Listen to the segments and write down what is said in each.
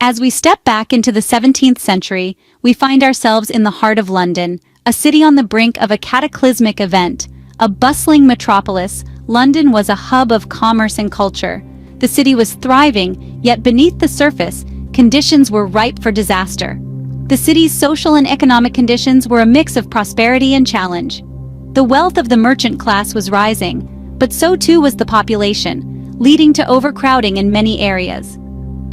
As we step back into the 17th century, we find ourselves in the heart of London, a city on the brink of a cataclysmic event. A bustling metropolis, London was a hub of commerce and culture. The city was thriving, yet beneath the surface, conditions were ripe for disaster. The city's social and economic conditions were a mix of prosperity and challenge. The wealth of the merchant class was rising, but so too was the population, leading to overcrowding in many areas.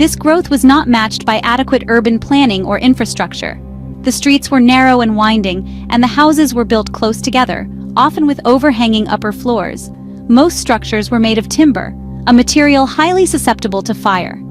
This growth was not matched by adequate urban planning or infrastructure. The streets were narrow and winding, and the houses were built close together, often with overhanging upper floors. Most structures were made of timber, a material highly susceptible to fire.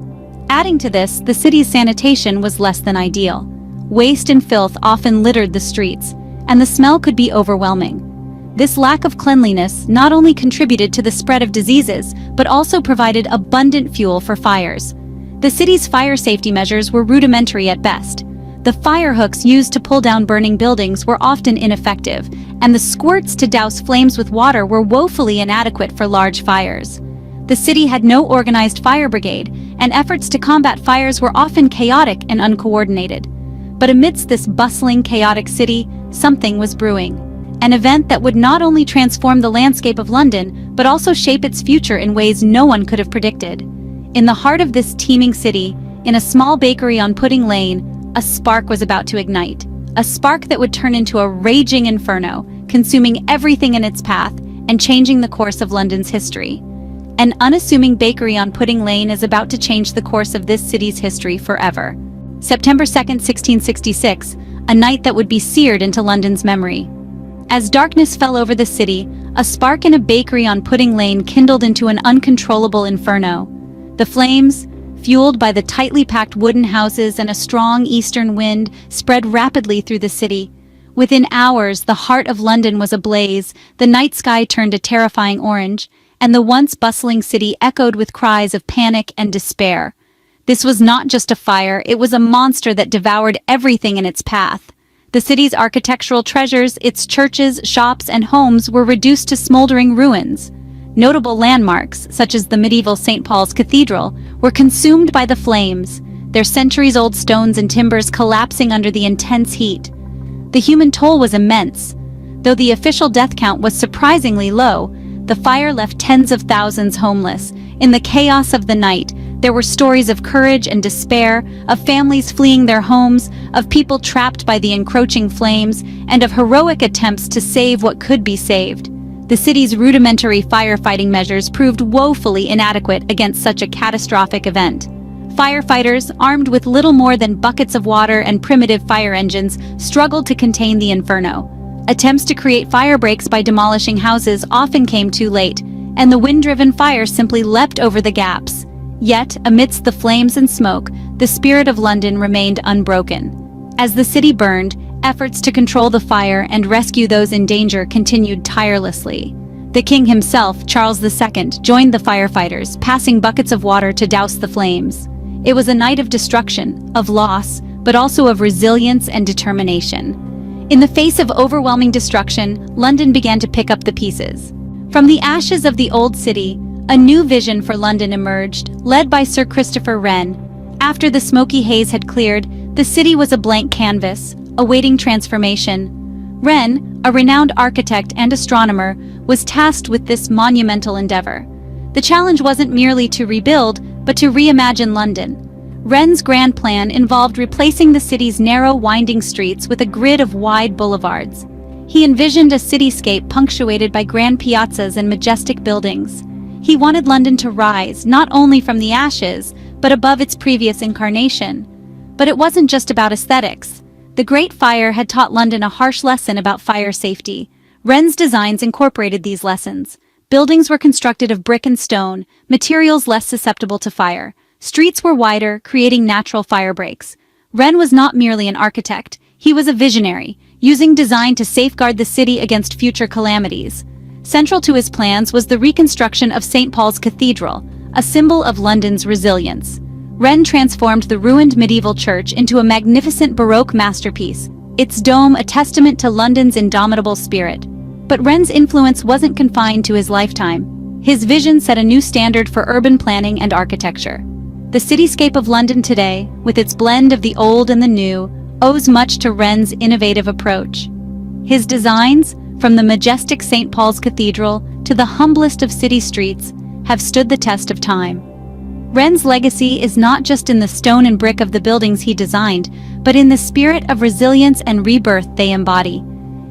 Adding to this, the city's sanitation was less than ideal. Waste and filth often littered the streets, and the smell could be overwhelming. This lack of cleanliness not only contributed to the spread of diseases, but also provided abundant fuel for fires. The city's fire safety measures were rudimentary at best. The fire hooks used to pull down burning buildings were often ineffective, and the squirts to douse flames with water were woefully inadequate for large fires. The city had no organized fire brigade, and efforts to combat fires were often chaotic and uncoordinated. But amidst this bustling, chaotic city, something was brewing. An event that would not only transform the landscape of London, but also shape its future in ways no one could have predicted. In the heart of this teeming city, in a small bakery on Pudding Lane, a spark was about to ignite. A spark that would turn into a raging inferno, consuming everything in its path and changing the course of London's history. An unassuming bakery on Pudding Lane is about to change the course of this city's history forever. September 2, 1666, a night that would be seared into London's memory. As darkness fell over the city, a spark in a bakery on Pudding Lane kindled into an uncontrollable inferno. The flames, fueled by the tightly packed wooden houses and a strong eastern wind, spread rapidly through the city. Within hours, the heart of London was ablaze, the night sky turned a terrifying orange, and the once bustling city echoed with cries of panic and despair. This was not just a fire, it was a monster that devoured everything in its path. The city's architectural treasures, its churches, shops, and homes were reduced to smoldering ruins. Notable landmarks, such as the medieval St. Paul's Cathedral, were consumed by the flames, their centuries-old stones and timbers collapsing under the intense heat. The human toll was immense. Though the official death count was surprisingly low, the fire left tens of thousands homeless. In the chaos of the night, there were stories of courage and despair, of families fleeing their homes, of people trapped by the encroaching flames, and of heroic attempts to save what could be saved. The city's rudimentary firefighting measures proved woefully inadequate against such a catastrophic event. Firefighters, armed with little more than buckets of water and primitive fire engines, struggled to contain the inferno. Attempts to create fire breaks by demolishing houses often came too late, and the wind-driven fire simply leapt over the gaps. Yet, amidst the flames and smoke, the spirit of London remained unbroken. As the city burned, efforts to control the fire and rescue those in danger continued tirelessly. The king himself, Charles II, joined the firefighters, passing buckets of water to douse the flames. It was a night of destruction, of loss, but also of resilience and determination. In the face of overwhelming destruction, London began to pick up the pieces. From the ashes of the old city, a new vision for London emerged, led by Sir Christopher Wren. After the smoky haze had cleared, the city was a blank canvas, awaiting transformation. Wren, a renowned architect and astronomer, was tasked with this monumental endeavor. The challenge wasn't merely to rebuild, but to reimagine London. Wren's grand plan involved replacing the city's narrow, winding streets with a grid of wide boulevards. He envisioned a cityscape punctuated by grand piazzas and majestic buildings. He wanted London to rise, not only from the ashes, but above its previous incarnation. But it wasn't just about aesthetics. The Great Fire had taught London a harsh lesson about fire safety. Wren's designs incorporated these lessons. Buildings were constructed of brick and stone, materials less susceptible to fire. Streets were wider, creating natural fire breaks. Wren was not merely an architect, he was a visionary, using design to safeguard the city against future calamities. Central to his plans was the reconstruction of St. Paul's Cathedral, a symbol of London's resilience. Wren transformed the ruined medieval church into a magnificent Baroque masterpiece, its dome a testament to London's indomitable spirit. But Wren's influence wasn't confined to his lifetime. His vision set a new standard for urban planning and architecture. The cityscape of London today, with its blend of the old and the new, owes much to Wren's innovative approach. His designs, from the majestic St. Paul's Cathedral to the humblest of city streets, have stood the test of time. Wren's legacy is not just in the stone and brick of the buildings he designed, but in the spirit of resilience and rebirth they embody.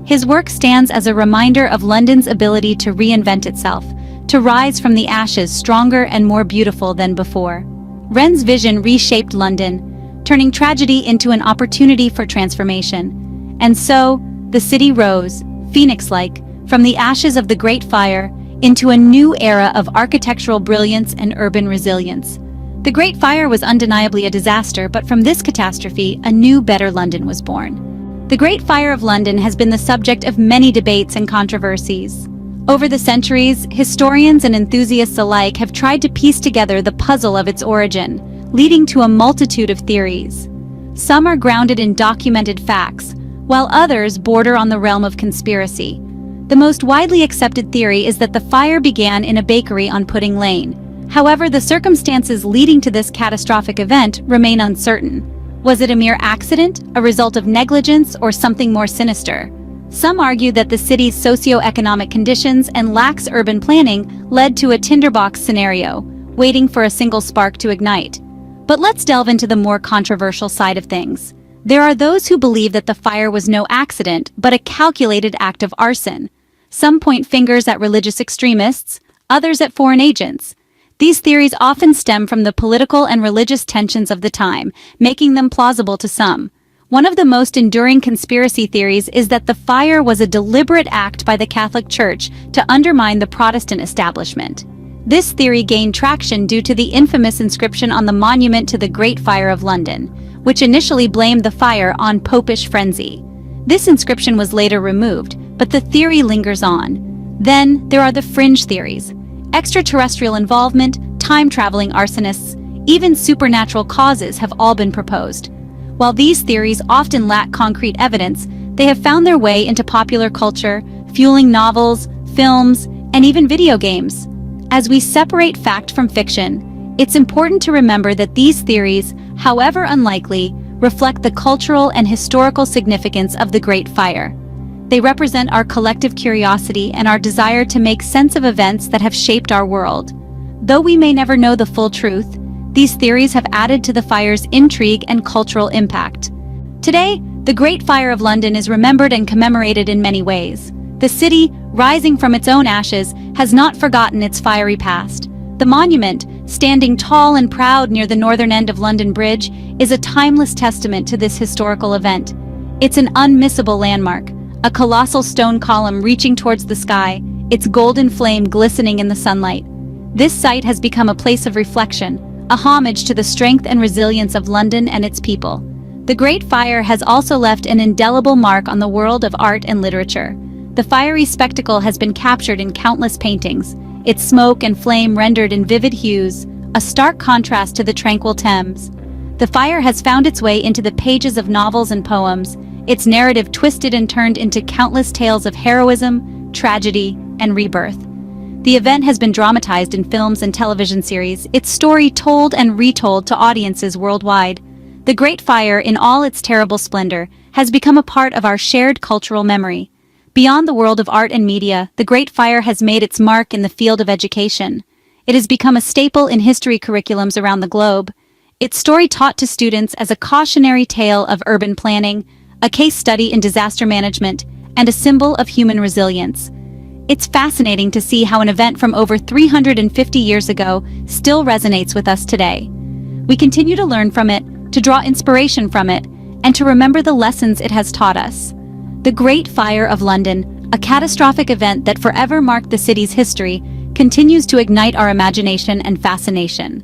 His work stands as a reminder of London's ability to reinvent itself, to rise from the ashes stronger and more beautiful than before. Wren's vision reshaped London, turning tragedy into an opportunity for transformation. And so, the city rose, phoenix-like, from the ashes of the Great Fire into a new era of architectural brilliance and urban resilience. The Great Fire was undeniably a disaster, but from this catastrophe, a new, better London was born. The Great Fire of London has been the subject of many debates and controversies. Over the centuries, historians and enthusiasts alike have tried to piece together the puzzle of its origin, leading to a multitude of theories. Some are grounded in documented facts, while others border on the realm of conspiracy. The most widely accepted theory is that the fire began in a bakery on Pudding Lane. However, the circumstances leading to this catastrophic event remain uncertain. Was it a mere accident, a result of negligence, or something more sinister? Some argue that the city's socio-economic conditions and lax urban planning led to a tinderbox scenario, waiting for a single spark to ignite. But let's delve into the more controversial side of things. There are those who believe that the fire was no accident, but a calculated act of arson. Some point fingers at religious extremists, others at foreign agents. These theories often stem from the political and religious tensions of the time, making them plausible to some. One of the most enduring conspiracy theories is that the fire was a deliberate act by the Catholic Church to undermine the Protestant establishment. This theory gained traction due to the infamous inscription on the monument to the Great Fire of London, which initially blamed the fire on popish frenzy. This inscription was later removed, but the theory lingers on. Then, there are the fringe theories. Extraterrestrial involvement, time-traveling arsonists, even supernatural causes have all been proposed. While these theories often lack concrete evidence, they have found their way into popular culture, fueling novels, films, and even video games. As we separate fact from fiction, it's important to remember that these theories, however unlikely, reflect the cultural and historical significance of the Great Fire. They represent our collective curiosity and our desire to make sense of events that have shaped our world. Though we may never know the full truth, these theories have added to the fire's intrigue and cultural impact. Today, the Great Fire of London is remembered and commemorated in many ways. The city, rising from its own ashes, has not forgotten its fiery past. The monument, standing tall and proud near the northern end of London Bridge, is a timeless testament to this historical event. It's an unmissable landmark, a colossal stone column reaching towards the sky, its golden flame glistening in the sunlight. This site has become a place of reflection, a homage to the strength and resilience of London and its people. The Great Fire has also left an indelible mark on the world of art and literature. The fiery spectacle has been captured in countless paintings, its smoke and flame rendered in vivid hues, a stark contrast to the tranquil Thames. The fire has found its way into the pages of novels and poems, its narrative twisted and turned into countless tales of heroism, tragedy, and rebirth. The event has been dramatized in films and television series, its story told and retold to audiences worldwide. The Great Fire, in all its terrible splendor, has become a part of our shared cultural memory. Beyond the world of art and media, the Great Fire has made its mark in the field of education. It has become a staple in history curriculums around the globe. Its story taught to students as a cautionary tale of urban planning, a case study in disaster management, and a symbol of human resilience. It's fascinating to see how an event from over 350 years ago still resonates with us today. We continue to learn from it, to draw inspiration from it, and to remember the lessons it has taught us. The Great Fire of London, a catastrophic event that forever marked the city's history, continues to ignite our imagination and fascination.